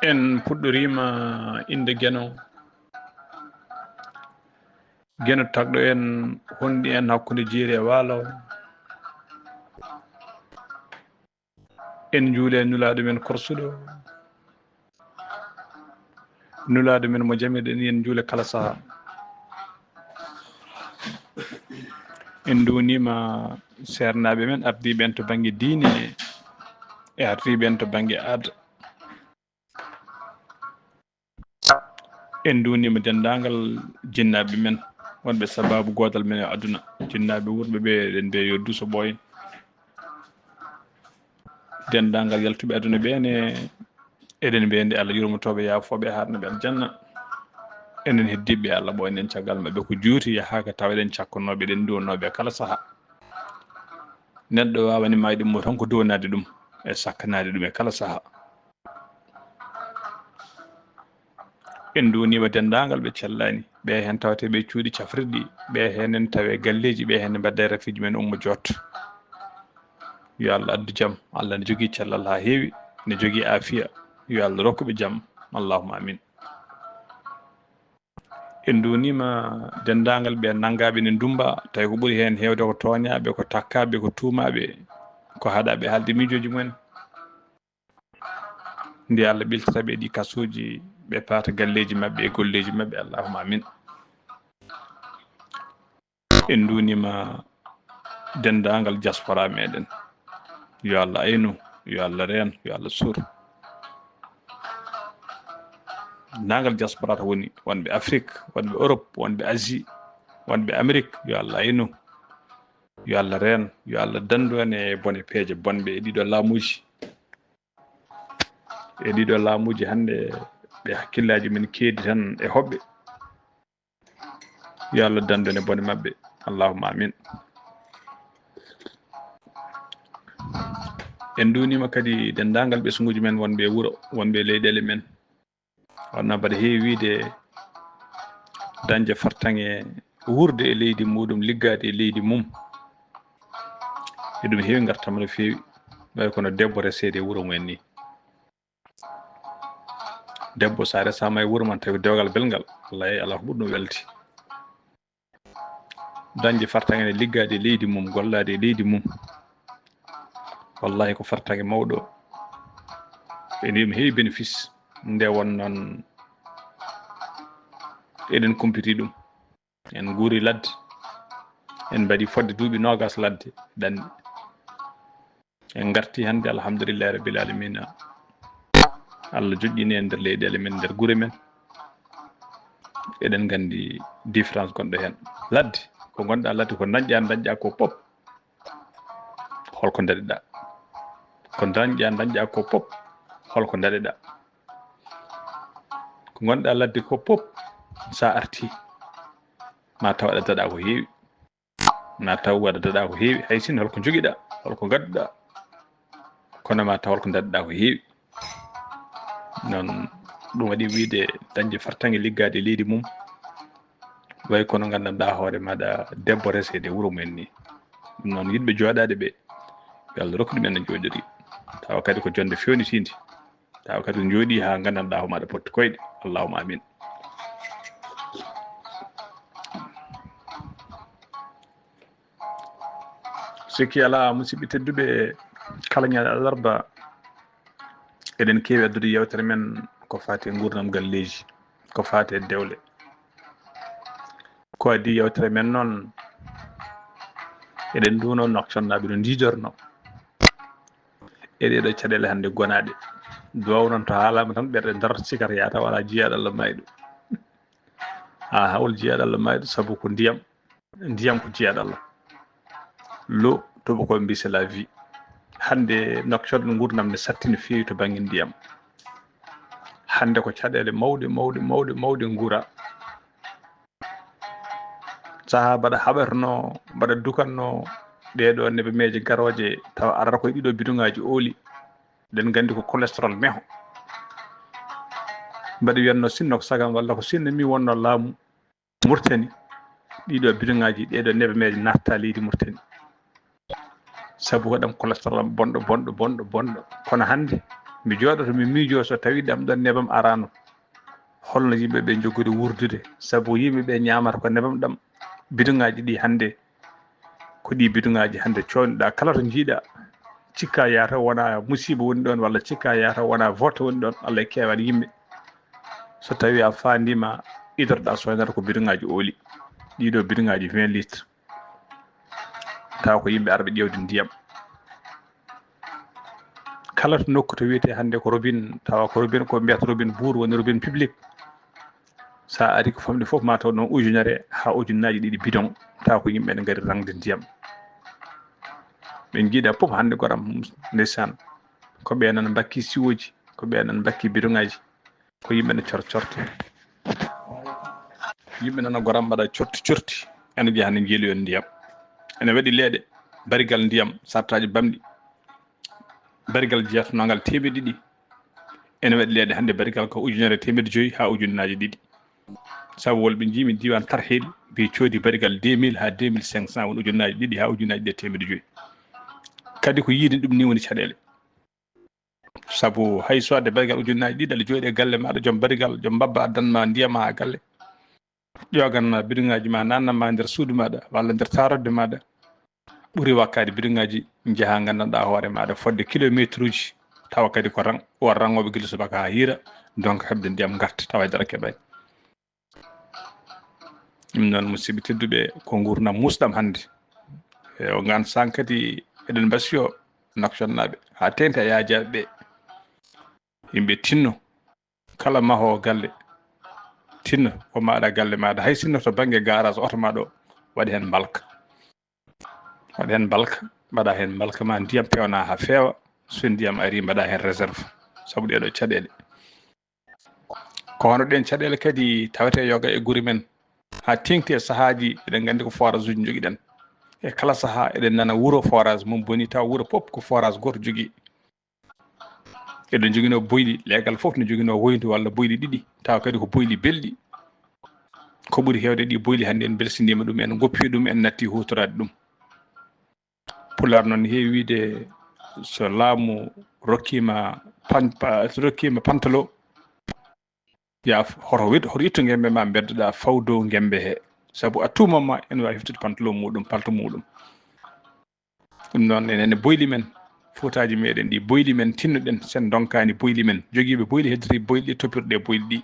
en puɗɗorima inde Gueno tagɗo en honɗi en hakkude Jeeri e Waalo en juule nulaɗo men korsuɗo nulaɗo men mo jamiɗen en juule kala saaha en duwnima sernaɓe men ardiɓe en to banggue diine e ardiɓe en to banggue aada en duwnima dendagal jinnaɓe men wonɓe sababu godal men e aduna jinnaɓe wurɓe ɓe eɗen mbiya yo duuso ɓooyen dendagal yaltuɓe aduna ɓene eɗen mbiya nde Allah yurmotoɓe yafoɓe harnaɓe aljanna enen heddiɓe Allah ɓoynen caggal mabɓe ko juuti yahaka taw eɗen cakkonoɓe eɗen duwanoɓe kala saaha neɗɗo wawani mayɗum mo tan ko duwanade ɗum e sakkanade ɗum e kala saaha en duwnima dendagal ɓe cellani ɓe hen tawate ɓe cuuɗi cafrirɗi ɓe henen tawe galleji ɓe hen mbadda e rafiji men ummo jotto yo Allah addu jaam Allah ne jogui cellal ha heewi ne jogui afiya yo Allah rokkuɓe jaam allahumma amin en duwnima dendagal ɓe naggaɓe ne dumba tawi ko ɓuuri hen hewde ko toñaɓe ko takkaɓe ko tuumaɓe ko haɗaɓe haalde miijoji mumen nde Allah ɓiltataɓe ɗi kasuji ɓe paata galleji mabɓe e golleji mabɓe allahumma amin en duwnima dendagal diaspora meɗen yo Allah aynu yo Allah reen yo Allah suur nagal diaspora to woni wonɓe Afrique wonɓe Europe wonɓe Asie wonɓe Amérique yo Allah aynu yo Allah reen yo Allah dandu en e bone peeje bonɓe e ɗiɗo laamuji hande ɓe hakkillaji men keedi tan e hoɓɓe yo Allah dandu en e bone mabɓe allahumma amin en duwnima kadi dendagal ɓesguji men wonɓe wuuro wonɓe leyɗele men wonno mbaɗa heewi wiide dañde fartaŋe wurde e leydi muɗum liggade e leydi mum e ɗum heewi gartama no feewi way kono debbo resede e wuuro mumen ni debbo sa resama e wuuro man tawi dewgal belgal wallahi ala ko ɓurɗum welti dañde fartaŋe ne liggade e leydi mum gollade e leydi mum wallahi ko fartaŋe mawɗo ene ɗum heewi bénéfice nde won noon eɗen kumpiti ɗum en guuri ladde en mbaɗi fodde duuɓi nogas ladde ɗanni en garti hande alhamdulillahi rabbil alamina Allah joƴƴini en nder leyɗele men nder guure men eɗen gandi différence gonɗo hen ladde ko gonɗa ladde ko dañƴa ko pop holko daɗeɗa ko dañƴa ko pop holko daɗeɗa ko gonɗa ladde ko pop sa arti ma taw aɗa daɗa ko heewi ma taw waɗa daɗa ko heewi hay sin holko joguiɗa holko gadduɗa kono ma taw holko daɗeɗa ko heewi non ɗum waɗi wiide dañde fartaŋe liggade e leydi mum way kono gandanɗa hoore maɗa debbo resede wuuro mumen ni ɗum noon yimɓe joɗade ɓe yo Allah rokku ɗumen no joɗiri tawa kadi ko jonde fewnitinde tawa kadi jooɗi ha gandanɗa ho maɗa potti koyɗe allahumma amin sikki ala musidɓe tedduɓe kala ñande alarba eɗen keewi addude yewtere men ko fati e gurdam galleji ko fati e dewle ko adi yewtere men noon eɗen duuno noktannaɓe no jidorno e ɗeɗo caɗele hande gonaɗe duwaw noon to haalama tan ɓerɗe darta sikata yata wala jiyaɗo Allah mayɗo ha hawol jiyaɗo Allah mayɗo saabu ko ndiyam ko jiyaɗo Allah l'eau toɓo ko mbi c'est la vie hande nokcoɗe gurdam ne satti no feewi to banggue ndiyam hande ko caɗele mawɗe guura saha mbaɗa haɓerno mbaɗa dukanno ɗeɗo neɓe meeje garoje tawa arata koye ɗiɗo bidongaji ooli ɗen gandi ko cholestérol meho mbaɗa wiyanno sinno ko sagam walla ko sinno mi wonno laamu Mauritanie ɗiɗo biduŋaji ɗeɗo nebemeje natta leydi Mauritanie sabu waɗam cholestérol bonɗo kono hande mi jooɗoto mi miijo so tawi ɗam ɗon nebam arano holno yimɓe ɓe jogori wurdude sabu yimɓe ɓe ñamata ko nebam ɗam biduŋaji ɗi hande ko ɗi biduŋaji hande coynoɗa kala to jiiɗa cikka yata wona musiba woni ɗon walla cikka yata wona vote woni ɗon Allah kewani yimɓe so tawi a fandima idorɗa soynata ko biduŋaji ooli ɗiɗo biduŋaji 20 litres taw ko yimɓe arɓe ƴewde ndiyam kala to nokku to wiyete hande ko robine tawa ko robine ko mbiyata robine buur woni robine public sa ari ko famɗi fof ma taw noon ujunere ha ujunnaji ɗiɗi bidon taw ko yimɓe ne ngari rangde ndiyam ɓe jiiɗa fof hande goram ndeysan ko ɓe nan bakki siwoji ko ɓe nan bakki biduŋaji ko yimɓe ne corte yimɓe nana goram mbaɗa corti ene jeeya ne jeeloyon ndiyam ene waɗi leeɗe barigal ndiyam sartaji bamɗi barigal jeeyatanogal 200 ene waɗi leeɗe hande barigal ko ujunere 500 ha ujunnaji ɗiɗi sabu wolɓe jiimi diwan tarheli mbi coodi barigal 2000 ha 2500 won ujunnaji ɗiɗi ha ujunnaji ɗe 500 kadi ko yiide ɗum ni woni caɗele sabu hay so adde barigal ujunnaji ɗiɗi aɗa jooɗi e galle maɗa joom barigal joom babba addanma ndiyam ha galle ƴoganma biduŋaji ma nannanma nder suudu maɗa walla nder tarodde maɗa ɓuuri wakkade biduŋaji jaaha gandanɗa hoore maɗa fodde kilométre uji tawa kadi ko rang won rangoɓe guila subaka ha hiira donc heɓde ndiyam garta tawa dara keɓani ɗum noon musidɓe tedduɓe ko gurdam musɗam hande o gan san kadi eɗen mbasiyo naktionnaɓe ha tengti e yaajaɓe ɓe yimɓe tinno kala mahowo galle tinno ko maɗa galle maɗa hay sinno to banggue garage oto maɗa o waɗi hen balka mbaɗa hen balka ma ndiyam pewna ha feewa so ndiyam ari mbaɗa hen réserve sabu ɗeɗo caɗele ko hono ɗen caɗele kadi tawete yoga e guuri men ha tengti e sahaji eɗen gandi ko forage uji joguiɗen e kala saaha eɗen nana wuuro forage mum boni taw wuuro fof ko forage goto jogui eɗen joguino boyli leegal fof ne joguino woydu walla boyli ɗiɗi taw kadi ko boyli belɗi ko ɓuuri hewde ɗi boyli hande en belsinima ɗum en goppi ɗum en natti hutorade ɗum pular noon heewi wiide so laamu rokkima pantalo ya hoto ittu gembe ma beddoɗa faw dow gembe he sabu à tout moment en wawi heftude pantalo muɗum palto muɗum ɗum noon enen boyli men fotaji meɗen ɗi boyli men tinnoɗen sen donkani boyli men joguiɓe boyli hedditi boyli ɗi toppirɗe boyli ɗi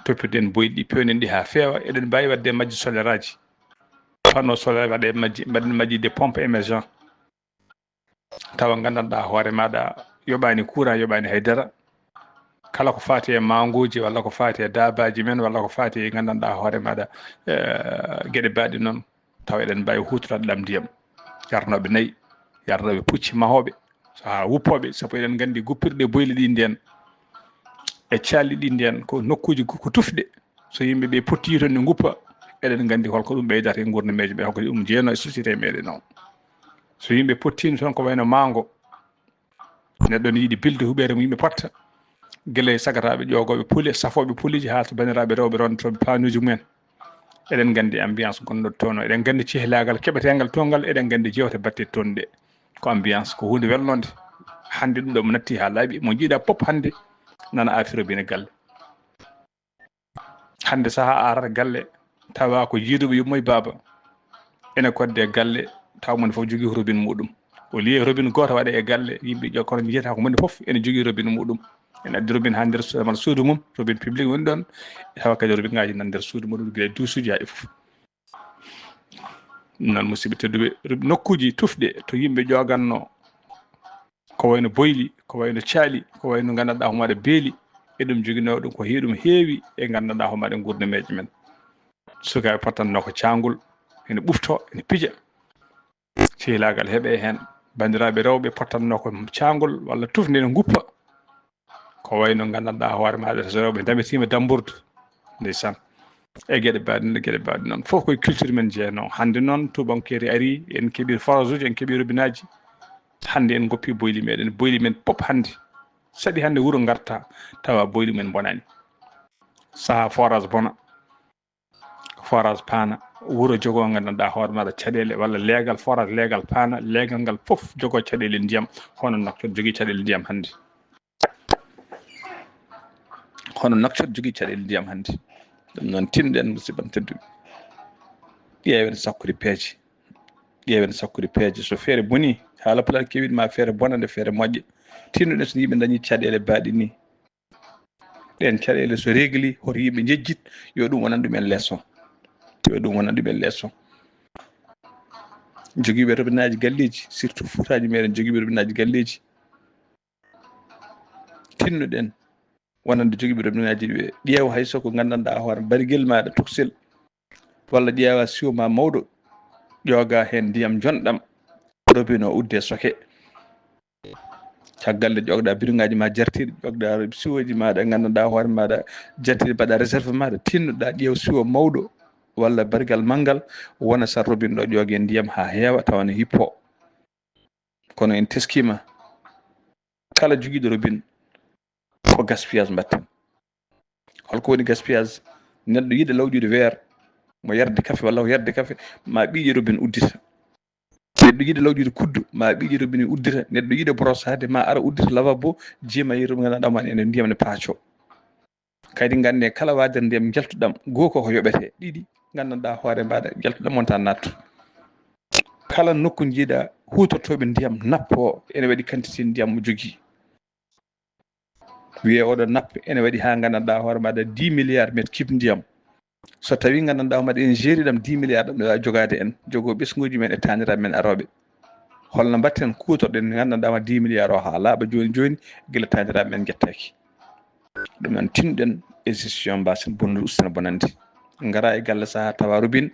toppirɗen boyli ɗi pewnen ɗi ha feewa eɗen mbawi wadde majji solaire aji panneau solaire waɗe majji mbaɗen majji des pompes émergent tawa gandanɗa hoore maɗa yoɓani courant yoɓani haydara kala ko fati e mangoji walla ko fati e dabaji men walla ko fati e gandanɗa hoore maɗa gueɗe baɗe noon tawa eɗen mbawi hutorade ɗam ndiyam yarnoɓe nayyi yarnoɓe pucci mahoɓe ha wuppoɓe sabu eɗen gandi guppirɗe boyli ɗi nden e calli ɗi nden ko nokkuji ko tufɗe so yimɓeɓe potti toon ne guppa eɗen gandi holko ɗum ɓeydata e gurnameji ɓe holko ɗum jeeyno e société meɗen o so yimɓe pottino toon ko wayno mango neɗɗo ne yiiɗi bilde huɓere mo yimɓe potta guila sagataɓe ƴogoɓe puule safoɓe puuliji ha to bandiraɓe rewɓe rontoɓe panuji mumen eɗen gandi ambiance gonɗo toon eɗen gandi cehlagal keɓetegal toon ngal eɗen gandi jewte batte toon ɗe ko ambiance ko hunde welnode hande ɗum ɗo mo natti ha laaɓi mo jiiɗa pop hande nana afiro bine galle hande saaha arata galle tawa ko jiiduɓe yummoye baaba ene kodde galle taw mone foof jogui robine muɗum o liye robine goto waɗe e galle yimɓe ƴo kono jiyata ko moni foof ene jogui robine muɗum ene addi robine ha nder suudu mum robine public woni ɗon tawa kadi robine ngaji nan nder suudu muɗum guila douche uji ha e foof ɗum noon musidɓe tedduɓe nokkuji tufɗe to yimɓe ƴoganno ko wayno boyli ko wayno caali ko wayno gandanɗa homo waɗa beeli eɗum joguino ɗum ko heeɗum heewi e gandanɗa homo waɗa gurnameje men sukaɓe pottanno ko cangol ene ɓufto ene pija sehilagal heeɓe hen bandiraɓe rewɓe pottanno ko cangol walla tufde ne guppa ko wayno gandanɗa hoore maɗa so rewɓe dametima dambourdu ndeysan e gueɗe baɗe noon fof koye culture men jeeyano hande noon tubankeri ari en keeɓi forage uji en keeɓi robine aji hande en goppi boyli meɗen boyli men pop hande saɗi hande wuuro garta tawa boyli men bonani saaha forage bona forage paana wuro jogo gandanɗa hoore maɗa caɗele walla leegal forat leegal paana leegal ngal fof jogo caɗele ndiyam hono Nouakchott jogui caɗele ndiyam hannde hono Nouakchott jogui caɗele ndiyam hannde ɗum noon tinɗen musidɓam tedduɓe ƴeewen sakkude peeje ƴeewen sakkude peeje so feere boni haala pulaar kewiɗma feere bonande feere moƴƴa tinnuɗen so yimɓe dañi caɗele baaɗi ni ɗen caɗele so régli hoto yimɓe jejjit yo ɗum wonan ɗumen leçon yo ɗum wonan ɗumen leçon joguiɓe robinaji galleji surtout Foutaji meɗen joguiɓe robinaji galleji tinnuɗen wonande joguiɓe robinaji ɓe ƴeewa hayso ko gandanɗa hoore bariguel maɗa tokosel walla ƴeewa siwo ma mawɗo ƴooga hen ndiyam jonɗam robinet o udde soke caggal nde ƴogɗa bidongaji ma jartiɗi ƴogɗa siwoji maɗa gandanɗa hoore maɗa jartiɗi mbaɗa réserve maɗa tinnoɗa ƴeew siwo mawɗo walla barigal manggal wona sa robinet ɗo ƴoogue ndiyam ha heewa tawa ne hippo kono en teskima kala joguiɗo robinet ko gaspillage mbatten holko woni gaspillage neɗɗo yiɗa lawƴude weere mo yarde kafe walla ko yarde kafe ma ɓiiƴe robinet uddita neɗɗo yiɗa lawƴude kuddu ma ɓiiƴe robinet uddita neɗɗo yiɗa brossade ma ara uddita lavabo jima yeeru gandanɗa man ene ndiyam ne paaco kadi gande kala wadere ndiyam jaltuɗam goho koko yoɓete ɗiɗi gandanɗa hoore mbaɗa jaltuɗam wonta nattu kala nokku jiiɗa hutortoɓe ndiyam nappo ene waɗi quantité ndiyam mo jogui wiye oɗo nappe ene waɗi ha gandanɗa hoore maɗa 10 milliards mètre cube ndiyam so tawi gandanɗa hoore maɗa en jeeri ɗam 10 milliards ɗam ne wawi jogade en jogo ɓesguji men e taniraɓe men aroɓe holno mbatten kutorɗen gandanɗa ma 10 milliards o ha laaɓa joni joni guila taniraɓe men jettaki ɗum noon tinɗen e gestion mbasen bonnude ustana bonande gara e galle saaha tawa robinet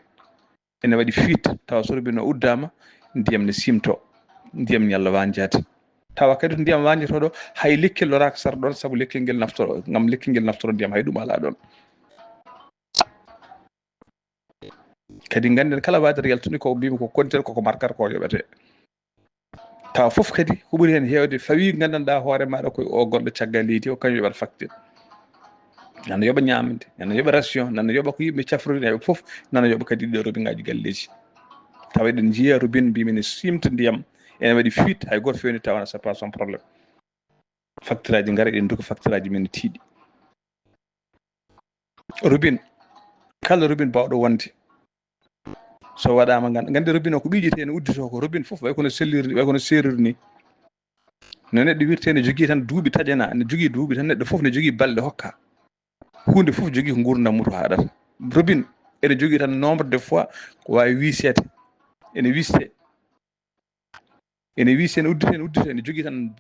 ene waɗi fuite tawa so robinet o uddama ndiyam ne simto ndiyam ñalla wanjade tawa kadi to ndiyam wanjatoɗo hay lekkel loraka sara ɗon saabu lekkel ngel naftoro gam lekkel ngel naftoro ndiyam hay ɗum ala ɗon kadi ganden kala wadere yaltuni ko mbimi ko kontel koko markata ko yoɓete tawa foof kadi ko ɓuuri hen hewde fawi gandanɗa hoore maɗa koye o goɗɗo caggal leydi o kañum yoɓata facture nana yoɓa ñamde nana yoɓa ration nana yoɓa ko yimɓe cafrori heɓe foof nana yoɓa kadi ɗiɗo robinet ngaji galleji tawa eɗen jiiya robinet mbimi ne simta ndiyam ene waɗi fuite hay goto fewni tawana c'est pas son probléme facture aji gara eɗen duka facture aji men ne tiiɗi robinet kala robinet bawɗo wonde so waɗama gande robinet o ko ɓiƴete ne uddito ko robinet foof way kono selliri way kono serrure ni no neɗɗo wirte ne jogui tan duuɓi taƴana ne jogui duuɓi tan neɗɗo foof ne jogui balɗe hokka hunde foof jogui ko gurdam muto haɗata robinet ene jogui tan nombre de fois ko wawi wiisede ene wiste ene wiise ene uddite ene uddite ene jogui tan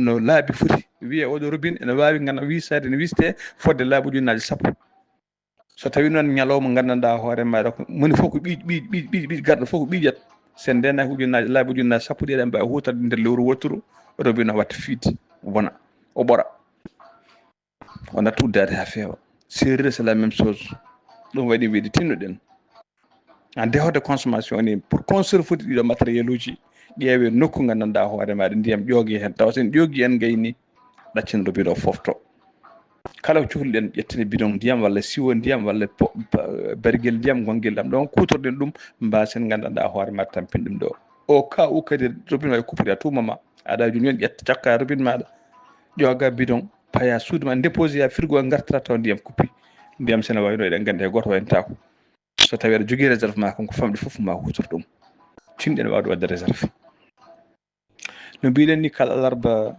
no laabi foti wiye oɗo robinet ene wawi ganda wiisade ene wiste fodde laabi ujunnaje sappo so tawi noon ñalawma gandanɗa hoore maɗa ko moni fof ko ɓiij garɗo fof ko ɓiijat sen ndenaki ujunnaje laabi ujunnaje sappo ɗi eɗen mbawi hutorde nder lewru wotturu robinet o watta fiide wona o ɓora o natta uddade ha feewa serrure c'est la même chose ɗum waɗi wiide tinnuɗen en dehors de consommation ni pour construire foti ɗiɗo matériel uji ƴeewe nokku gandanɗa hoore maɗa ndiyam ƴoogue hen tawa sen ƴoogui en gayni ɗaccen robinet o fofto kala ko cohluɗen ƴettene bidon ndiyam walla siwo ndiyam walla bariguel ndiyam gonguel ɗam ɗon kutorɗen ɗum mbasen gandanɗa hoore maɗa tampin ɗum ɗo o cas u kadi robinet wawi kuppude à tout moment aɗa joni joni ƴetta cakka robinet maɗa ƴooga bidon paya suudu ma déposé ya frigo gartata taw ndiyam kuppi ndiyam sene wayno eɗen gandi hay goto wayntako so tawi aɗa jogui réserve ma kam ko famɗi foof ma hutor ɗum tinɗen wawde wadde réserve no mbiɗen ni kala alarba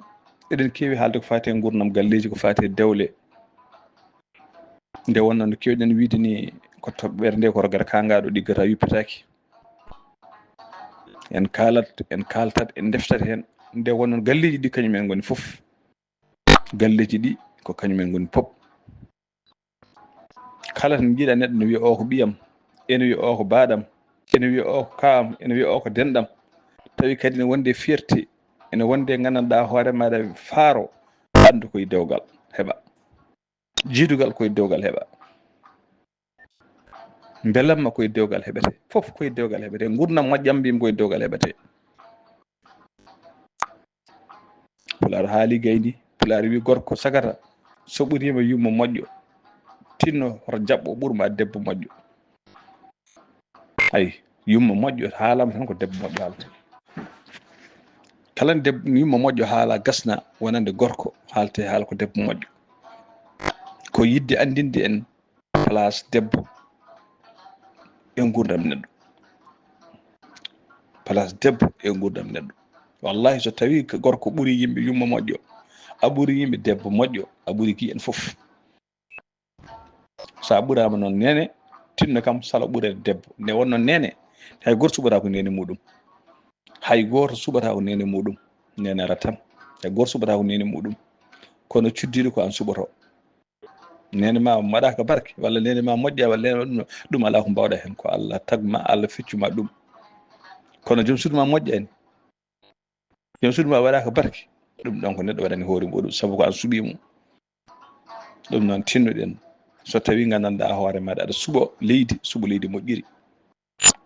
eɗen keewi haalde ko fati e gurdam galleji ko fati e dewle nde wonno no kewɗen wiide ni ko toɓɓere nde koto gara kangaɗo ɗiggata yuppitaki en kaalat en kaltat en deftat hen nde wonno galleji ɗi kañumen goni foof galleji ɗi ko kañumen goni pop kala to jiiɗa neɗɗo ne wiya o ko ɓiyam ene wiya o ko baɗam ene wiya o ko kawam ene wiya o ko denɗam tawi kadi ne wonde fierté ene wonde gandanɗa hoore maɗa faaro andu koye dewgal heeɓa jiidugal koye dewgal heeɓa belamma koye dewgal heɓete foof koye dewgal heɓete gurdam moƴƴam mbimi koye dewgal heɓete pulaar haali gayni pulaar wi gorko sagata so ɓurima yummo moƴƴo tinno hoto jaɓɓo ɓurma debbo moƴƴo ay yumma moƴƴo haalama tan ko debbo moƴƴo haalata kala debbo yumma moƴƴo haala gasna wonande gorko haalte haala ko debbo moƴƴo ko yidde andinde en place debbo e gurdam neɗɗo place debbo e gurdam neɗɗo wallahi so tawi gorko ɓuuri yimɓe yumma moƴƴo a ɓuuri yimɓe debbo moƴƴo a ɓuuri ki en fof sa ɓurama noon nene tinno kam salo ɓurede debbo nde wonno nene hay goto suɓata ko nene muɗum hay goto suɓata ko nene muɗum nene ara tan hay goto suɓata ko nene muɗum kono cuddiɗo ko an suɓoto nene ma waɗaka barke walla nene ma moƴƴa walla nene ɗum ala ko mbawɗa hen ko Allah tagma Allah feccuma ɗum kono joom suudu ma moƴƴani joom suudu ma waɗaka barke ɗum ɗon ko neɗɗo waɗani hoore muɗum saabu ko an suuɓimo ɗum noon tinnuɗen so tawi gandanɗa hoore maɗa aɗa suuɓo leydi moƴƴiri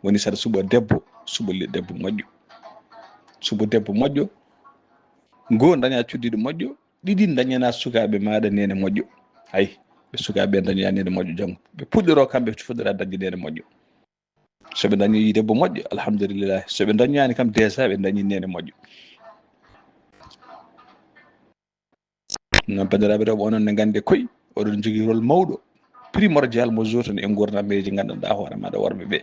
woni saɗa suuɓo debbo suuɓo debbo moƴƴo suuɓo debbo moƴƴo goo daña cuddiɗo moƴƴo ɗiɗi dañana sukaɓe maɗa nene moƴƴo hay ɓe sukaɓe dañoya nene moƴƴo janggo ɓe puɗɗoro kamɓe fuɗɗora dañde nene moƴƴo soɓe dañoyi debbo moƴƴo alhamdulillah soɓe dañoyani kam déjà ɓe dañi nene moƴƴo non bandiraɓe rewɓe onon ne gandi koye oɗon jogui rôle mawɗo primordial mo jotoni e gurdammeji gandanɗa hoore maɗa worɓe ɓe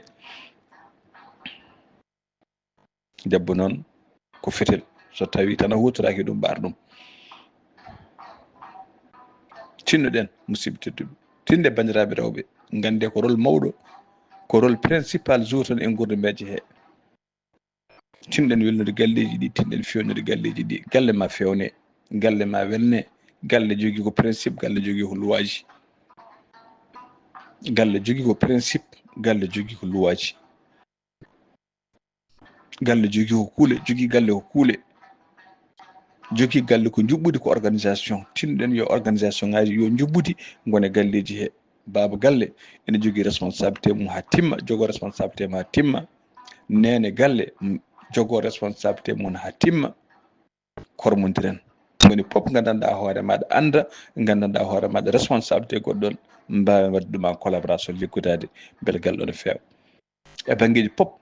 debbo noon ko fetel so tawi tan a hutoraki ɗum ɓaar ɗum tinnuɗen musidɓe tedduɓe tinde bandiraɓe rewɓe gande ko rôle mawɗo ko rôle principal jotoni e gurdammeji he tinɗen welnude galleji ɗi tinɗen fewnude galleji ɗi galle ma fewne galle ma welne galle jogui ko principe galle jogui ko luwaji galle jogui ko principe galle jogui ko luwaji galle jogui ko kuule jogui galle ko kuule jogui galle ko juɓɓudi ko organisation tinɗen yo organisation ngaji yo juɓɓudi gone galleji he baba galle ene jogui responsabilité mum ha timma jogo responsabilité mum ha timma nene galle jogo responsabilité mum ha timma kormodiren woni pop gandanɗa hoore maɗa anda gandanɗa hoore maɗa responsabilité goɗɗon mbawi wadde ɗuma collaboration liggudade beele galle o ne feewa e banggueji pop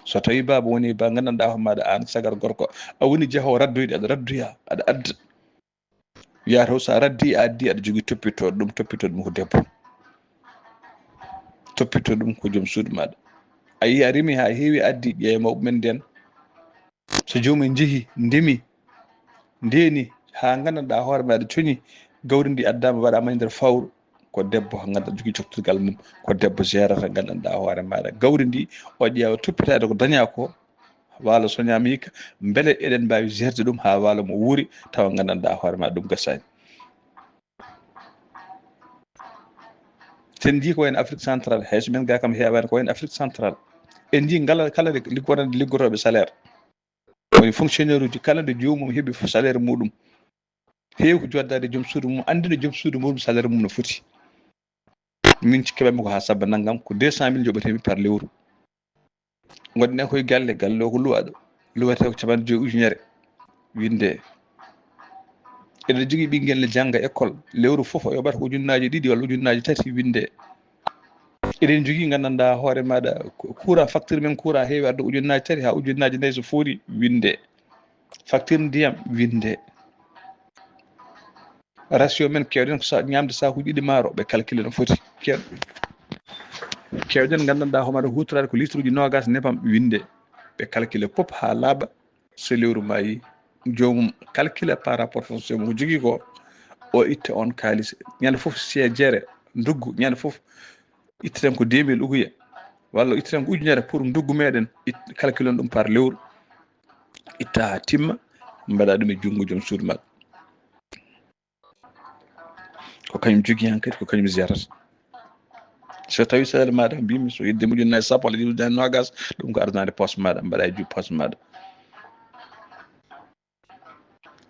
so tawi baba woni ba gandanɗa hoore maɗa an sagar gorko a woni jeehowo raddoyde aɗa raddoya aɗa adda yataw sa raddi a addi aɗa jogui toppitoɗo ɗum ko debbo toppito ɗum ko joom suudu maɗa a yi a reemi ha heewi addi ƴeewa mawɓe men nden so jomum jeehi ndemi ndeni ha gandanɗa hoore maɗa cooñi gawri ndi addama waɗama e nder fawru ko debbo gandanɗa jogui coftirgal mum ko debbo gérata gandanɗa hoore maɗa gawri ndi o ƴeewa toppitade ko daña ko waalo soñama hikka beele eɗen mbawi gérde ɗum ha waalo mo wuuri tawa gandanɗa hoore maɗa ɗum gasani sen jii ko wayno Afrique central hayso men ga kam heewani ko wayno Afrique central en jii kala liggotoɓe salaire woni fonctionnaire uji kala nde jomum heeɓi salaire muɗum heewi ko joddade joom suudu mum andino joom suudu mum salaire mum no foti min keɓatmi ko ha sabba naggam ko 200 000 joɓatemi par lewru gonɗen koye galle o ko luwaɗo luwate ko capanɗe 5 ujunere winde eɗen jogui ɓinguel ne jangga école lewru foof o yoɓata ko 2,000 walla 3,000 winde eɗen jogui gandanɗa hoore maɗa courant facture men courant heewi arde 3,000 ha 4,000 so foori winde facture ndiyam winde ratio men kewɗen ko ñamde sakuji ɗiɗi maaro ɓe calcule no foti kewɗen gandanɗa homaɗa hutorade ko litre uji 20 nebam winde ɓe calcule pop ha laaɓa so lewru mayi jomum calcule par rapport fonction mo jogui ko o itta on kalis ñande foof jeere nduggu ñande foof itteten ko 2000 uguya walla itteten ko ujunere pour nduggu meɗen calcule on ɗum par lewru itta ha timma mbaɗa ɗum e junggo joom suudu maɗa ko kañum jogui han kadi ko kañum gérata so tawi salaire maɗa mbimi so yedde ujunnaje sappo walla ujunnaje 20 ɗum ko ardande poste maɗa mbaɗa e juuɗe poste maɗa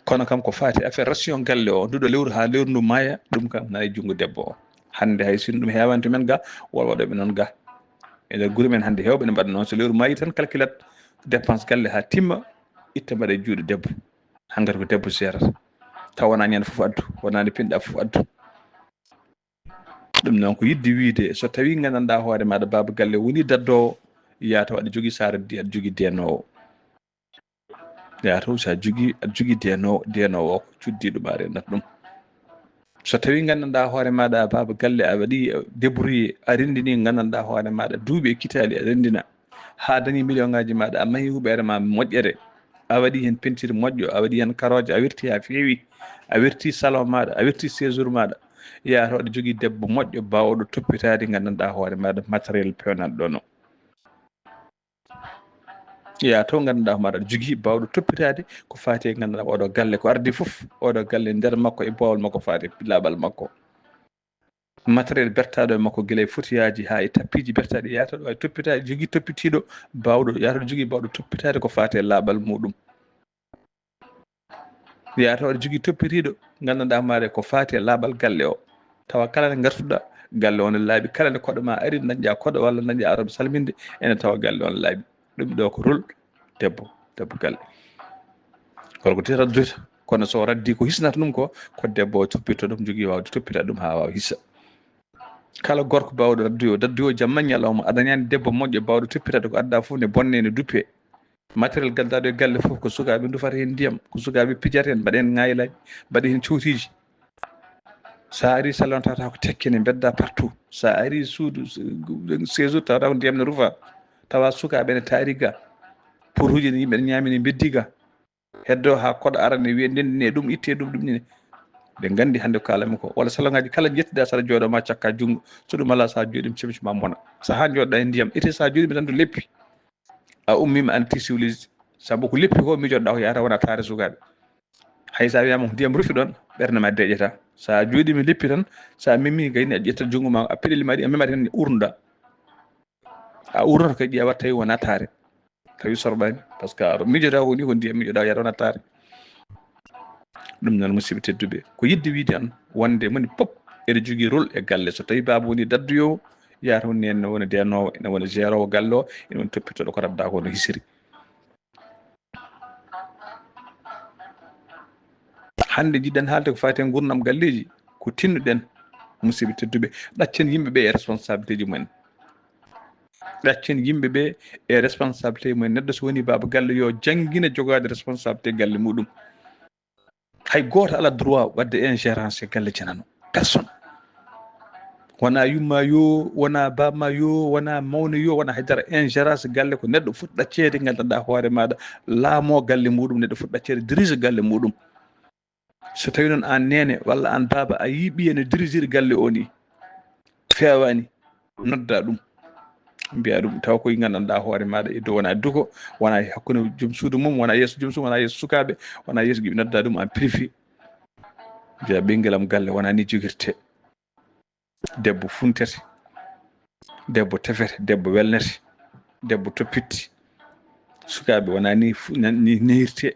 kono kam ko fati affaire ration galle o nduɗo lewru ha lewru ndu maaya ɗum kam nana e junggo debbo o hande hay sinno ɗum hewani to men ga wol waɗoɓe noon ga e nder guure men hande hewɓe ne mbaɗa noon so lewru maayi tan calculat dépense galle ha timma itta mbaɗa e juuɗe debbo hankkadi ko debbo gérata taw wona ñande foof addu wona nde pinɗa foof addu ɗum noon ko yidde wiide so tawi gandanɗa hoore maɗa baba galle woni daddowo yata aɗa jogui sardi aɗa jogui denowo yata sa aɗa jogui denowo o ko cuddiɗo ma renata ɗum so tawi gandanɗa hoore maɗa baba galle a waɗi débrouillé a rendini gandanɗa hoore maɗa duuɓi e kitali a rendina ha dañi million ngaji maɗa a mahi huɓere ma moƴƴere a waɗi hen pentire moƴƴo a waɗi hen karoje a wirti ha feewi a wirti salon maɗa a wirti séjour maɗa yata aɗa jogui debbo moƴƴo bawɗo toppitade gandanɗa hoore maɗa matériel pewnanɗo ɗon o ya to gandanɗa maɗa aɗa jogui bawɗo toppitade ko fati e gandanɗa oɗo galle ko ardi foof oɗo galle nder makko e bowal makko fati laaɓal makko matériel bertaɗo e makko guila e fotiyaji ha e tappiji bertaɗi yata ɗo e toppitade jogui toppitiɗo bawɗo yata ɗo jogui bawɗo toppitade ko fati e laaɓal muɗum yata aɗa jogui toppitiɗo gandanɗa maɗa ko fati e laaɓal galle o tawa kala nde gartuɗa galle o ne laaɓi kala nde koɗo ma ari dañƴa koɗo walla dañƴa aroɓe salminde ene tawa galle o ne laaɓi ɗum ɗo ko rôle debbo galle holko te raddoyta kono so raddi ko hisnata ɗum ko debbo o toppitto ɗum jogui wawde toppitade ɗum ha wawa hissa kala gorko bawɗo dadduyo jamma ñalawma a dañani debbo moƴƴo bawɗo toppitade ko adda fof ne bonne ne duppe matériel gaddaɗo e galle fof ko sukaɓe dufata hen ndiyam ko sukaɓe pijata hen mbaɗa hen ŋayilaji mbaɗa hen cowtiji sa ari salon tawata ko tekkene bedda partout sa ari suudu séjour tawata ko ndiyam ne ruufa tawa sukaɓe ne taari ga pour uji ne yimɓe ne ñamini beddi ga heddo ha koɗo arane wiye ndendine ɗum itte ɗum ne ɓe gandi hande ko kalami ko walla salon ngaji kala jettiɗa saɗa jooɗoma cakka junggo so ɗum ala sa jooɗima cemci ma bona saha joɗɗa e ndiyam ete sa jooɗima tan to leppi a ummima anti civilisé saabu ko leppi ko mijotoɗa ko yata wona taare sukaɓe hay sa wiyama ko ndiyam ruufi ɗon ɓerde ma deƴƴata sa jooɗima leppi tan sa memmi gayni a ƴettat junggo ma a peɗelima ɗi a memata hen urnuɗa a urnata kadi ƴewat tawi wona taare tawi sorɓani par ce que aɗa miijota ko ni ko ndiyam miijoɗa yata wona taare ɗum noon musidɓe tedduɓe ko yidde wiide an wonde moni pop eɗe jogui rôle e galle so tawi baba woni dadduyowo yata woni ene woni denowo ene woni gérowo galle o ene woni toppitoɗo ko radda ko no hisiri hande jiɗɗen haalde ko fati e gurdam galleji ko tinnuɗen musidɓe tedduɓe ɗaccen yimɓeɓe e responsabilité ji mumen ɗaccen yimɓeɓe e responsabilité mumen neɗɗo so woni baba galle yo jangguina jogade responsabilité galle muɗum hay goto ala droit wadde ingérence e galle janano personne wona yumma yo wona bamma yo wona mawni yo wona haydara ingérence galle ko neɗɗo foti ɗaccede gandanɗa hoore maɗa laamo galle muɗum neɗɗo foti ɗaccede dirige galle muɗum so tawi noon an nene walla an baba a yi ɓiye ne dirigir galle o ni fewani nodda ɗum mbiya ɗum taw koye gandanɗa hoore maɗa e dow wona duko wona e hakkude joom suudu mum wona yeeso joom suudu wona yeeso sukaɓe wona yeeso giɓe nodda ɗum en privé mbiya ɓengguelam galle wona ni jogirte debbo funtete debbo tefete debbo welnete debbo toppitti sukaɓe wona ni ni nehirte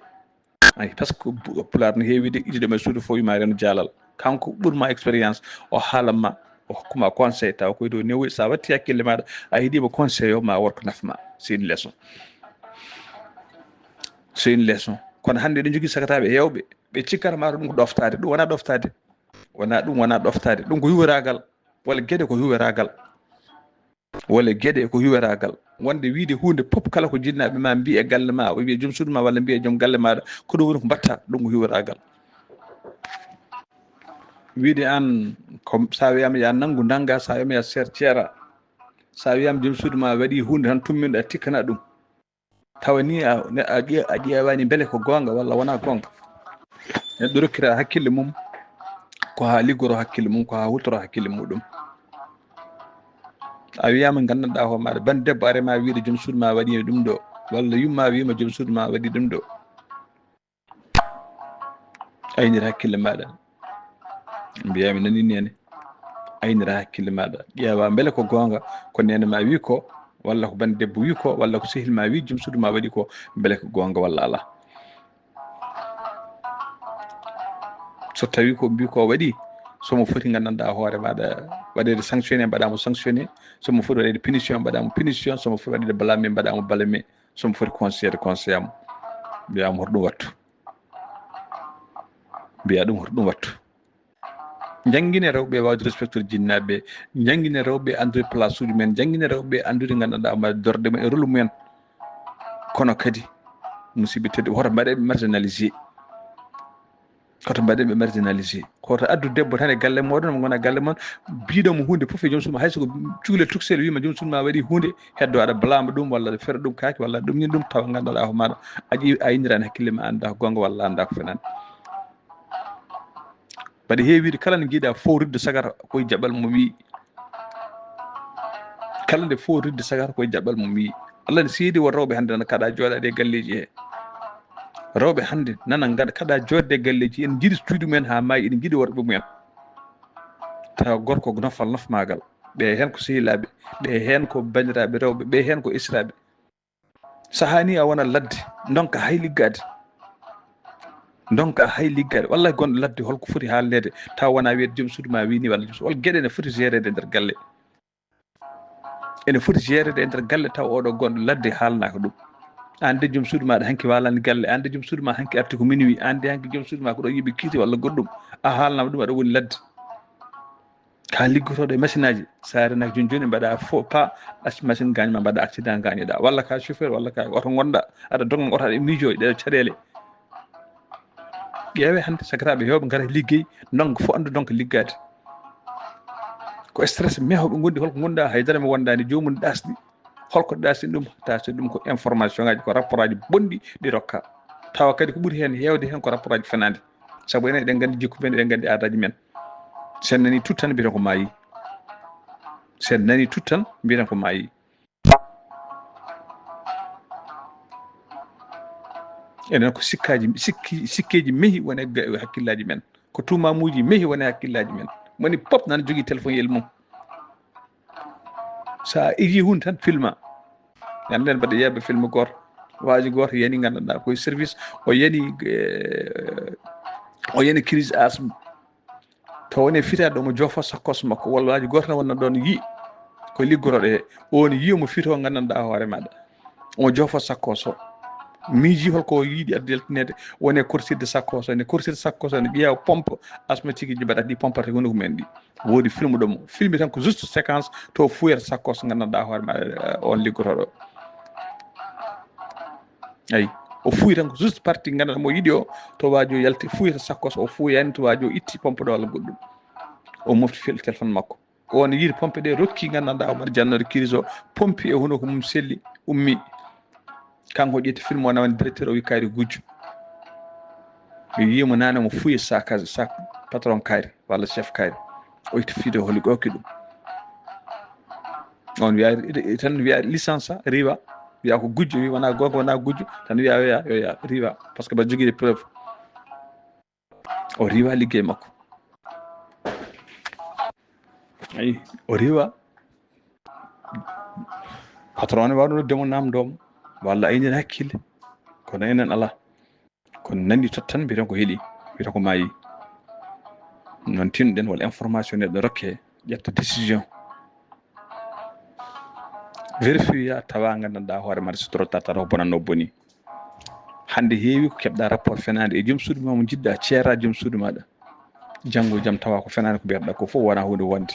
ay par ce que pulaar no heewi de idiɗoma e suudu fof wima reno jaalal kanko ɓuurma expérience o haalanma o hokkuma conseil taw koye dow newoyi sa watti hakkille maɗa a heeɗima conseil o ma worko nafma c'est une leçon kono hande eɗen jogui sagataɓe hewɓe ɓe cikkata mata ɗum ko ɗoftade ɗum wona ɗoftade ɗum ko yuweragal walla gueɗe ko yuweragal wonde wiide hunde pop kala ko jinnaɓe ma mbi e galle ma o wiye joom suudu ma walla mbiye joom galle maɗa ko ɗum woni ko mbatta ɗum ko yuweragal wiide an ko sa wiyama ya nanggu nangga sa wiyama ya seer ceera sa wiyama joom suudu ma waɗi hunde tan tumminoɗa tikkana ɗum tawa ni a ƴewani beele ko gonga walla wona gonga neɗɗo rokkira hakkille mum ko ha liggoro hakkille mum ko ha hultoro hakkille muɗum a wiyama gandanɗa hoore maɗa bande debbo arema wiide joom suudu ma waɗi ɗum ɗo walla yumma wima joom suudu ma waɗi ɗum ɗo aynira hakkille maɗa mbiyami nani nene aynira hakkille maɗa ƴeewa beele ko gonga ko nene ma wi ko walla ko bande debbo wi ko walla ko sehil ma wi joom suudu ma waɗi ko beele ko gonga walla ala so tawi ko mbi ko waɗi somo foti gandanɗa hoore maɗa waɗede sanctionné mbaɗamo sanctionné somo foti waɗede punition mbaɗamo punition somo foti waɗede blamé mbaɗamo blamé somo foti conseillede conseil am mbiyama hoto ɗum wattu mbiya ɗum hoto ɗum wattu jangguine rewɓe wawde respectude jinnaɓe jangguine rewɓe andude place uji men jangguine rewɓe andude gandanɗa ma dorde men e rôle mumen kono kadi musidɓe tedduɓe hoto mbaɗeɓe marginalisé koto mbaɗenɓe marginalisé koto addu debbo tan e galle moɗon mo gona galle mon biɗomo hunde foof e joom suuma hay soko cuule tuksel wima joom suuma waɗi hunde heddo aɗa blama ɗum walla aɗa fera ɗum kaake walla ɗum ñin ɗum tawa ganduɗa ko maɗa a innirani hakkille ma anda ko gonga walla anda ko fenani mbaɗa heewide kala nde jiiɗa fowridde sagata koye jaɓal mo wi kala nde fowridde sagata koye jaɓal mo wi allah ne seedi won rewɓe hannde nana kaɗa jooɗade e galleji he rewɓe hannde nana kaɗa jodde e galleji en jiiɗi cuuɗi mumen ha maayi eɗen jiiɗi worɓe mumen tawa gorko ko nofal nofmagal ɓe hen ko sehilaɓe ɓe hen ko bandiraɓe rewɓe ɓe hen ko isiraɓe sahani a wona ladde donka hay liggade donka hay liggade wallahi gonɗo ladde holko foti haalnede taw wona wiyde joom suudu ma wini walla wol gueɗe ne foti gérede e nder galle ene foti gérede e nder galle taw oɗo gonɗo ladde haalnaka ɗum an de joom suudu maɗa hanki walani galle an de joom suudu ma hanki arti ko minuit an de hanki joom suudu ma ko ɗo yiiɓe kiiti walla goɗɗum a haalnama ɗum aɗa woni ladde ka liggotoɗo e machine aji sa renaki joni joni mbaɗa fo pa machine gañma mbaɗa accident gañoɗa walla ka chauffeur walla ka oto gonɗa aɗa dogna oto aɗa miijoy ɗeɗo caɗele ƴeewe hannde sakataɓe hewɓe gara liggey donka fo andu donka liggade ko stress mehoɓe gondi holko gonɗa haydara mi wondani jomum ɗasɗi holko ɗasini ɗum ko information ngaji ko rapport aji bonɗi ɗi rokka tawa kadi ko ɓuuri hen hewde hen ko rapport aji fenade saabu enen eɗen gandi jikku men eɗen gandi aadaji men sen nani tut tan mbiyeten ko maayi sen nani tut tan mbiyeten ko maayi enen ko sikkeji mehi wone hakkillaji men ko tumamuji mehi wone hakkillaji men moni pop nana jogui téléphone yel mum sa iji hunde tan filma yanden mbaɗa yebbe film goto waji goto yani gandanɗa koye service o yani crise asme to woni fitaɗo mo jofo sakkos makko walla waji goto tan wonna ɗon yi ko liggoroɗo he on yi omo fito gandanɗa hoore maɗa omo jofo sakkos o miiji holko yiiɗi adde yaltinede wone corsirde sakkos o ne corsirde sakkos o ne ƴeewa pompe asthmatique ji mbaɗa ɗi pompata hunde ko men ɗi woodi film ɗomo filme tan ko juste séquence to fuyata sakkos gandanɗa hoore maɗa on liggotoɗo ayi o fuuyi tan ko juste partie gandanɗa mo yiiɗi o to waaji o yalti fuyata sakkos o fuuyani to waaji o itti pompe ɗo walla goɗɗum o mofti felɗo téléphone makko on yiide pompe ɗe rokki gandanɗa omaɗa jannode crise o pompi e hunde ko mum selli ummi kanko ƴetti film o nawani directeur o wi kaari gujjo mi yiyimo nane mo fuuyi sac patron kaari walla chef kaari o itti fiide holi ɓoki ɗum on wiya tan wiya licence a riwa wiya ko gujjo wi wona gonga wona gujjo tan wiya yo riwa par ce que mbaɗa jogui des preuve o riwa liggey makko ayi o riwa patron ne wawno noddemo namdomo walla aynina hakkille kono enen ala kono nandi tot tan mbiyeten ko heeɗi mbiyeten ko maayi noon tinɗen walla information neɗɗo rokke ƴetta décision vérifiya tawa gandanɗa hoore maɗa so torota tata ko bonanno boni hande heewi ko keɓɗa rapport fenade e joom suudu ma mo jiɗɗa ceera joom suudu maɗa janggo e jaam tawa ko fenade ko mbiyatɗa ko fof wona hunde wonde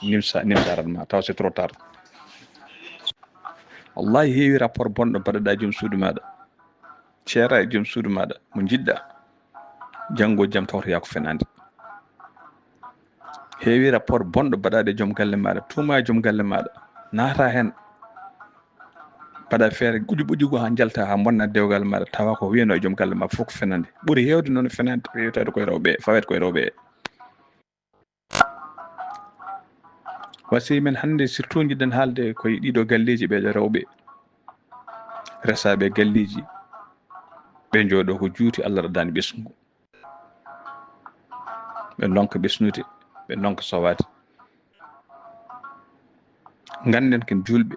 nimsaran ma tawa c'est trop tard wallahi heewi rapport bonɗo mbaɗaɗa joom suudu maɗa ceera e joom suudu maɗa mo jiɗɗa janggo e jaam tawtoya ko fenade heewi rapport bonɗo mbaɗaɗo e joom galle maɗa tuma e joom galle maɗa naata hen mbaɗa feere ɓuƴi ha jalta ha bonna dewgal maɗa tawa ko wiyano e joom galle ma fof ko fenande ɓuuri hewde noon fenade yewtade koye rewɓe fawede koye rewɓe wasi men hande surtout jiɗɗen haalde koye ɗiɗo galleji ɓeɗo rewɓe resaɓe galleji ɓe jooɗo ko juuti Allah ɗaɗani ɓesgu ɓe donka ɓesnude ɓe donka sowade ganden ken julɓe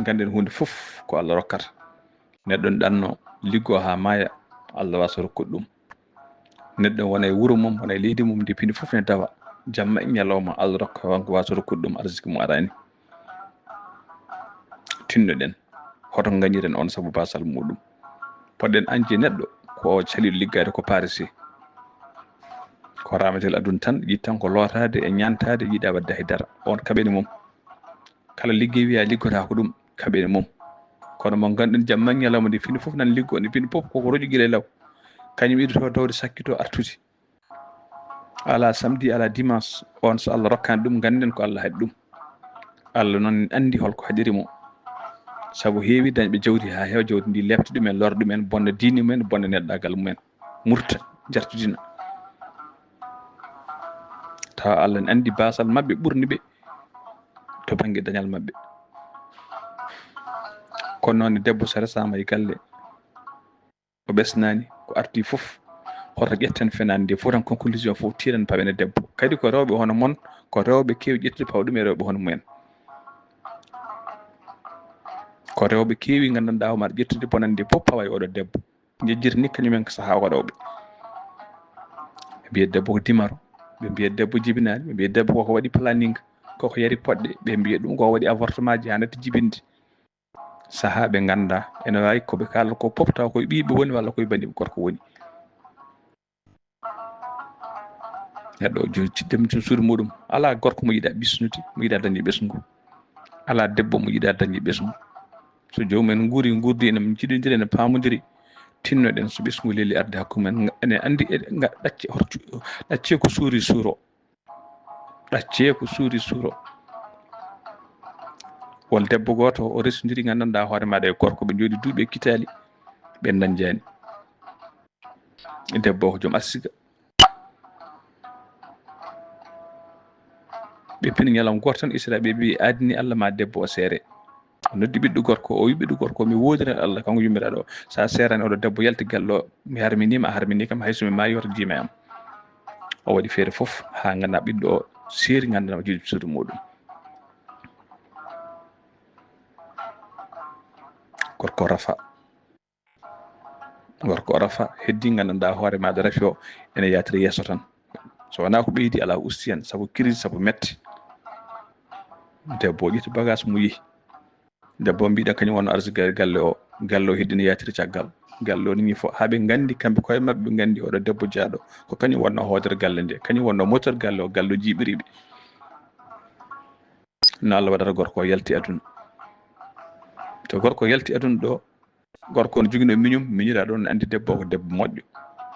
ganden hunde fof ko Allah rokkata neɗɗo ne ɗanno liggo ha maaya Allah wasa rokkude ɗum neɗɗo wona e wuuro mum wona e leydi mum nde pindi fof ne dawa jamma e ñalawma Allah rokka wonko wasa rokkude ɗum arsiki mum arani tinnoɗen hoto gañiren on saabu basal muɗum poɗɗen anje neɗɗo ko o caliɗo liggade ko parisi ko ramatel aduna tan yiɗi tan ko lootade e ñantade yiɗa wadde haydara on kaɓene mum kala liggey wiya liggota ko ɗum kaɓene mum kono mo ganduɗen jamma ñalawma nde fini fof nan liggo nde fini fof koko roƴi guila law kañum idoto dawde sakkito artude ala samedi ala dimanche on so Allah rokkani ɗum ganden ko Allah haɗi ɗum Allah noon andi holko haɗiri mo saabu heewi dañɓe jawdi ha heewa jawdi ndi lefta ɗumen lora ɗumen bonna diine mumen bonna neɗɗagal mumen murta jartudina tawa Allah ne andi basal mabɓe ɓurni ɓe to banggue dañal mabɓe kono noon debbo so resama e galle o ɓesnani ko arti fof hoto ƴetten fenade nde fof tan conclusion fof tiran paɓene debbo kadi ko rewɓe hono moon ko rewɓe kewi ƴettude paw ɗum e rewɓe hono mumen ko rewɓe kewi gandanɗa homaɗa ƴettude bonande fof pawa e oɗo debbo jejjiri ni kañumen ko saaha waɗoɓe ɓe mbiya debbo ko dimaro ɓe mbiya debbo jibinani ɓe mbiya debbo koko waɗi planning koko yari poɗɗe ɓe mbiya ɗum koko waɗi avortement ji hannati jibinde saaha ɓe ganda ene wawi koɓe kalata ko fof taw koye ɓiɓe woni walla koye bandiɓe gorko woni neɗɗo o ciddemi tun suudu muɗum ala gorko mo yiɗa ɓisnude mo yiɗa dañde ɓesgu ala debbo mo yiɗa dañde ɓesgu so jomumen guuri gurdi ene jiɗodiri ene pamodiri tinnoɗen so ɓesgu leeli arde hakkumen ene andi ɗacce ko suuri suuro ɗacce ko suuri suuro won debbo goto o resodiri gandanɗa hoore maɗa e gorko ɓe jooɗi duuɓi e kitali ɓe dañjani debbo ko joom arsiga ɓe pini ñalam goto tan Isra ɓe mbi adini Allah ma debbo o seere o noddi ɓiɗɗo gorko o wi ɓiɗɗo gorko mi wodira Allah kanko yummiraɗo o sa serani oɗo debbo yalti galle o mi harminima a harmini kam hayso mi maayi yoto jiima am o waɗi feere fof ha ganduɗa ɓiɗɗo o seeri gandanɗa o jiiɗi suudu muɗum gorko rafa heddi gandanɗa hoore maɗa rafi o ene yatira yeeso tan so wona ko ɓeydi ala usti hen saabu crise saabu metti debbo o ƴetti bagage mo yeehi debbo mbiɗa kañum wonno arsugue galle o heddino yatiri caggal galle o ni fof haaɓe gandi kamɓe koye mabɓe ɓe gandi oɗo debbo jaaɗo ko kañum wonno hoodere galle nde kañum wonno moteur galle o galle o jiiɓiriɓe no Allah waɗata gorko o yalti aduna to gorko yalti aduna ɗo gorko ne jogino miñum miñiraɗo ne andi debbo o ko debbo moƴƴo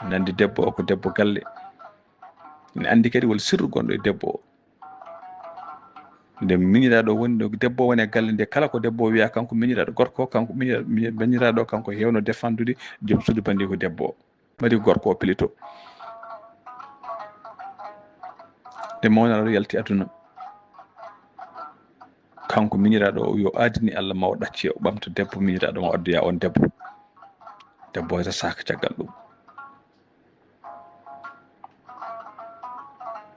ne andi debbo o ko debbo galle ne andi kadi wol sirru gonɗo e debbo o nde miñiraɗo woni ɗo debbo woni e galle nde kala ko debbo o wiya kanko miñiraɗo gorko kanko miñiraɗo kanko hewno défendude joom suudu bandi ko debbo o mari gorko o pilito nde mawnaɗo yalti aduna kanko miñiraɗo o yo adini Allah ma o ɗacce o ɓamta debbo miñiraɗo ma oddoya on debbo o resaka caggal ɗum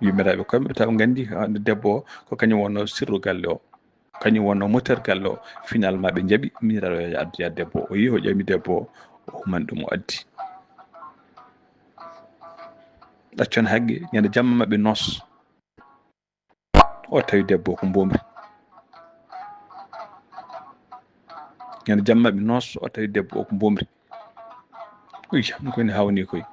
yummiraɓe koyeɓe taw gandi debbo o ko kañum wonno sirru galle o kañum wonno moteur galle o finalement ɓe jaaɓi miñiraɗo yo addoya debbo o yeehi o ƴami debbo o humani ɗum o addi ɗaccon haqqe ñande jamma maɓɓe noos o tawi debbo ko mbomri ñande jamma maɓɓe noos o tawi debbo o ko mbomri uya ɗum koyne hawni koye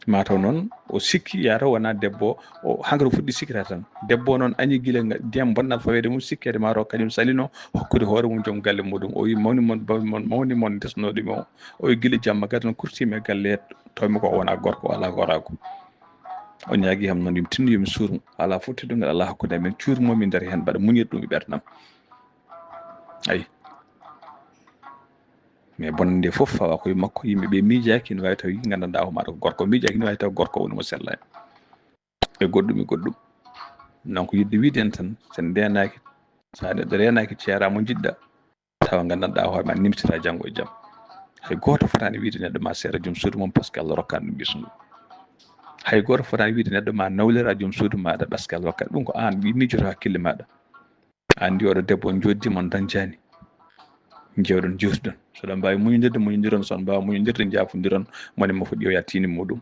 mataw noon o sikki yataw wona debbo o hankadi fuɗɗi sikkita tan debbo noon añi guila ndiyam bonnal fawede mum sikkede mataw kañum salino hokkude hoore mum joom galle muɗum o wi mawni mon desnoɗumi o wi guila jamma kadi no kurtima e galle tawmi ko wona gorko ala gorago o ñaagui ham noon yimi tinno yomi surmo ala fof teddugal ala hakkude amen curmomi nder hen mbaɗa muñir ɗum e ɓerdam ayi mais bonande fof fawa koye makko yimɓeɓe miijaki ne wawi taw gandanɗa homaɗa ko gorko miijaki ne wawi taw gorko woni mo sellani e goɗɗum donc yidde wiide en tan sen ndenaki sa neɗɗo renaki ceera mo jiɗɗa tawa gandanɗa hoore ma nimsita janggo e jaam hay goto fotani wiide neɗɗo ma seera joom suudu mum par ce que Allah rokkani ɗum ɓesgu hay goto fotani wiide neɗɗo ma nawlira joom suudu maɗa par ce que Allah rokkani ɗum ko an miijoto hakkille maɗa andi oɗo debbo on joddima on dañjani jewɗon jewtuɗon soɗon mbawi muñodiron son mbawa muñodirde jafodiron mone mo foɗi ƴeewoya tini muɗum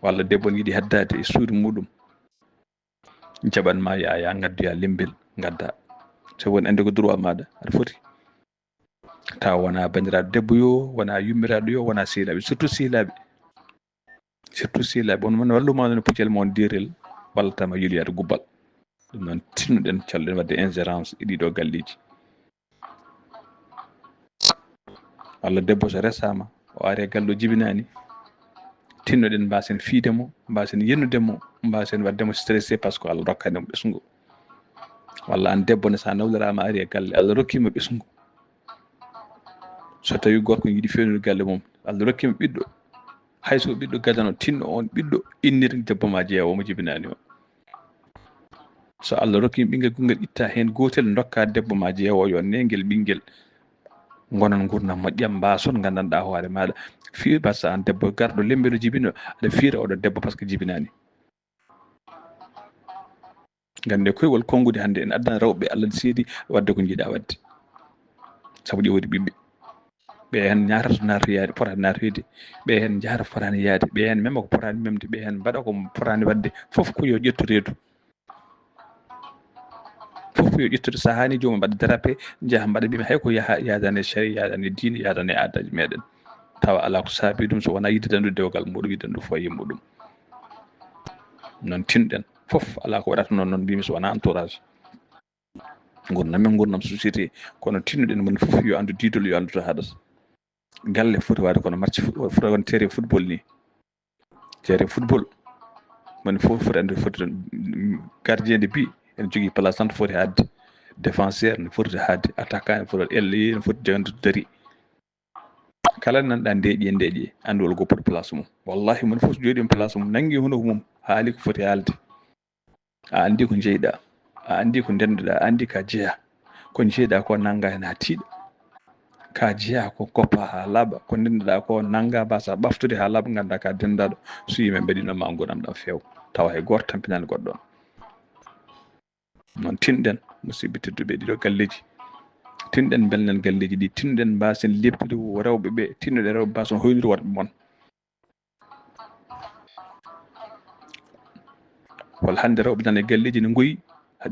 walla debbo ne yiiɗi heddade e suudu muɗum jaɓanma ya gaddoya lembel gadda so woni andi ko droit maɗa aɗa foti taw wona bandiraɗo debbo yo wona yummiraɗo yo wona sehilaɓe surtout sehilaɓe surtout sehilaɓe on man walluma no puccel mon direl wallata ma yuliyade gubbal ɗum noon tinnuɗen calɗen wadde ingérence e ɗiɗo galleji walla debbo so resama o ari e galle o jibinani tinnoɗen mbasen fiidemo mbasen yennudemo mbasen waddemo stressé par ce que Allah rokkanimo ɓesgu walla an debbo ne sa nawlirama ari e galle Allah rokkima ɓesgu so tawi gorko yiiɗi fewnude galle mum Allah rokkima ɓiɗɗo hayso ɓiɗɗo gadano tinno on ɓiɗɗo innir debbo ma jeeya omo jibinani o so Allah rokkima ɓinguel gongel itta hen gotel dokka debbo ma jeewo yo neguel ɓinguel gonan gurdam moƴƴam mbason gandanɗa hoore maɗa fi par ce que an debbo garɗo lembeɗo jibino aɗa fiira oɗo debbo par ce que jibinani gande koygol kongude hande en addana rewɓe Allah seedi wadde ko jiiɗa wadde saabu ɗi woni ɓiɓɓe ɓe hen ñatata natoyade potata natoyde ɓe hen jahata fotani yaade ɓe hen mema ko potani memde ɓe hen mbaɗa ko potani wadde foof ko yo ƴettu reedu fof yo ƴettude so hani jomum mbaɗa dérapé jaaha mbaɗa mbima hay ko yadane sharia yadane diine yadane aadaji meɗen tawa ala ko saabi ɗum so wona yidde dandude dewgal muɗum yidde dandude foye muɗum noon tinɗen fof ala ko waɗata noon mbimi so wona entourage gurdam men gurdam société kono tinnuɗen mon fof yo andu didol yo andu to haɗata galle foti wade kono match foti won terrain football ni terrain football mon fof foti andu foti gardien de but ene jogui place tan foti hadde défenseur ne foti hadde attaquant ne foti elle ne foti jandu dari kala nanɗa ndeƴi andol goppuɗo place mum wallahi mon fof so jooɗi place mum nangi hunde mum haali ko foti haalde a andi ko jeyɗa a andi ko ndenduɗa a andi ka jeeya ko jeyɗa ko nanga hen ha tiiɗa ka jeeya ko goppa ha laaɓa ko ndenduɗa ko nanga mbasa ɓaftude ha laaɓa ganda ka dendaɗo so yimɓe mbaɗinoma gonam ɗam feew tawa hay goto tampinani goɗɗo on noon tinɗen musidɓe tedduɓe ɗiɗo galleji tinɗen belnen galleji ɗi tinɗen mbasen leptude rewɓe ɓe tinnuɗe rewɓe mbasen hoynude worɓe moon walla hande rewɓe nana e galleji ne goyi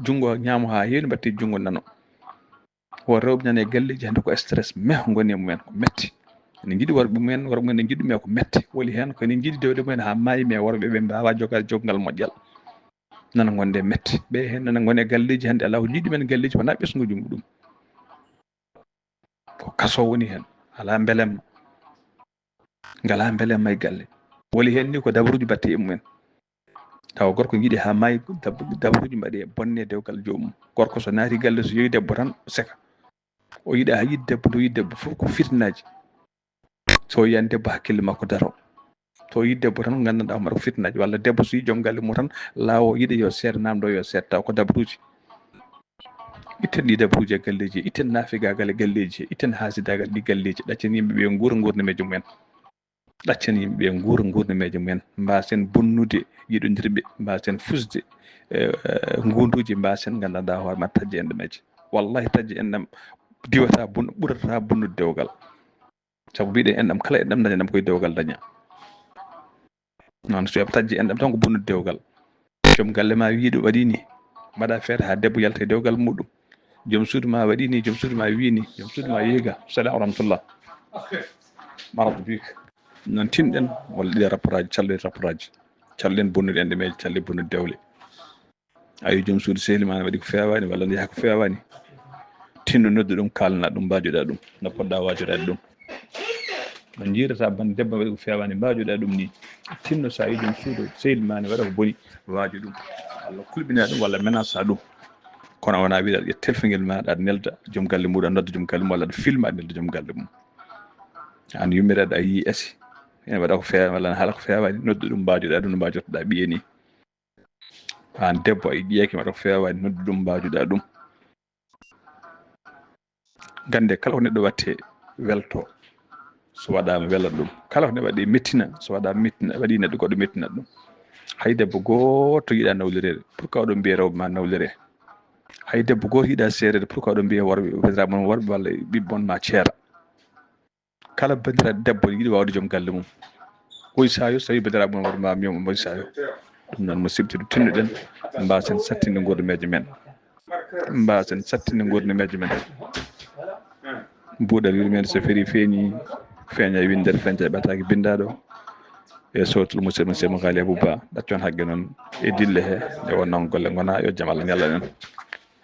junggo ñaamo ha heewi mbatte junggo nano won rewɓe nana e galleji hande ko stress meh goni e mumen ko metti ene jiiɗi worɓe mumen worɓe mumen ne jiiɗi mais ko metti woni hen ko ene jiiɗi dewde mumen ha maayi mais worɓe ɓe mbawa jogade joggal moƴƴal nana gonde metti ɓe hen nana gone galleji hande ala ko jiiɗi men galleji wona ɓesguji muɗum ko kaso woni hen ala belemma ngala belemma e galle woli hen ni ko dabruji batte e mumen tawa gorko jiiɗi ha maayi dabruji mbaɗe bonne dewgal jomum gorko so naati galle so yeeyi debbo tan seka o yiiɗa yidde debbo to yidde debbo fof ko fitnaji so yiyani debbo hakkille makko daro to yi debbo tan gandanɗa homaɗa ko fitnaji walla debbo so yi joom galle mum tan laawo yiiɗa yo seeɗa namdo yo seeɗa taw ko dabruji itten ɗi dabruji e galleji itten naafigagal e galleji itten haasidagal ɗi galleji ɗaccen yimɓeɓe guura gurnameji mumen ɗaccen yimɓeɓe guura gurnameji mumen mbasen bonnude yiɗodirɓe mbasen fusde gunduji mbasen gandanɗa hoore ma tajji enɗameji wallahi tajji enɗam diwata ɓurata bonnude dewgal saabu mbiɗen enɗam kala enɗam daña ɗam koye dewgal daña noon so yoɓe tajji enɗam tan ko bonnude dewgal joom galle ma wiiɗo waɗi ni mbaɗa feere ha debbo yalta e dewgal muɗum joom suudu ma waɗi ni joom suudu ma wi ni joom suudu ma yeega salam rahmatullah marhaba bik noon tinɗen walla ɗi rapport aji calɗen bonnude enɗameji calɗe bonnude dewle ayi joom suudu sehli ma waɗi ko fewani walla yaha ko fewani tinno noddu ɗum kalana ɗum mbajoɗa ɗum no poɗɗa wajorade ɗum no jiirata bande debbo waɗi ko fewani mbajoɗa ɗum ni tinno sa yi joom suudu sehli ma ne waɗa ko booni waajo ɗum walla kulɓina ɗum walla menasa ɗum kono wona wiiɗa aɗa ƴetta telfongel maɗa aɗa nelda joom galle muɗum aɗa nodda joom galle mum walla aɗa filma aɗa nelda joom galle mum an yummiraɗo a yi esi ene waɗa ko fewa walla ne haala ko fewani noddu ɗum mbajoɗa ɗum no mbajortoɗa ɓiye ni an debbo a ƴeeki waɗa ko fewani noddu ɗum mbajoɗa ɗum gande kala ko neɗɗo watte welto so waɗama welat ɗum kala ko neɗɗo waɗi mettina so waɗama mettina waɗi neɗɗo goɗɗo mettinat ɗum hay debbo goto yiiɗa nawlirede pourquoi oɗon mbiya rewɓe ma nawlire hay debbo goto yiiɗa seerede pourquoi oɗon mbiya worɓe bandiraɓe mon worɓe walla ɓiɓɓe mon ma ceera kala bandiraɗo debbo yiiɗi wawde joom galle mum woy sayo so tawi bandiraɓe mon worɓe ma miyoma woy sayo ɗum noon musidɓe tinnuɗen mbasen sattinde gurdameje men mbasen sattinde gurdameje men mbuɗal yurmede so feeri feeñi feeña windere feñca ɓataki bindaɗo e sowtul musidɗo Mouhaly Abou Ba ɗaccon haqqe noon e dille he nde wonnoon golle gona yo jaam Allah ñalla en.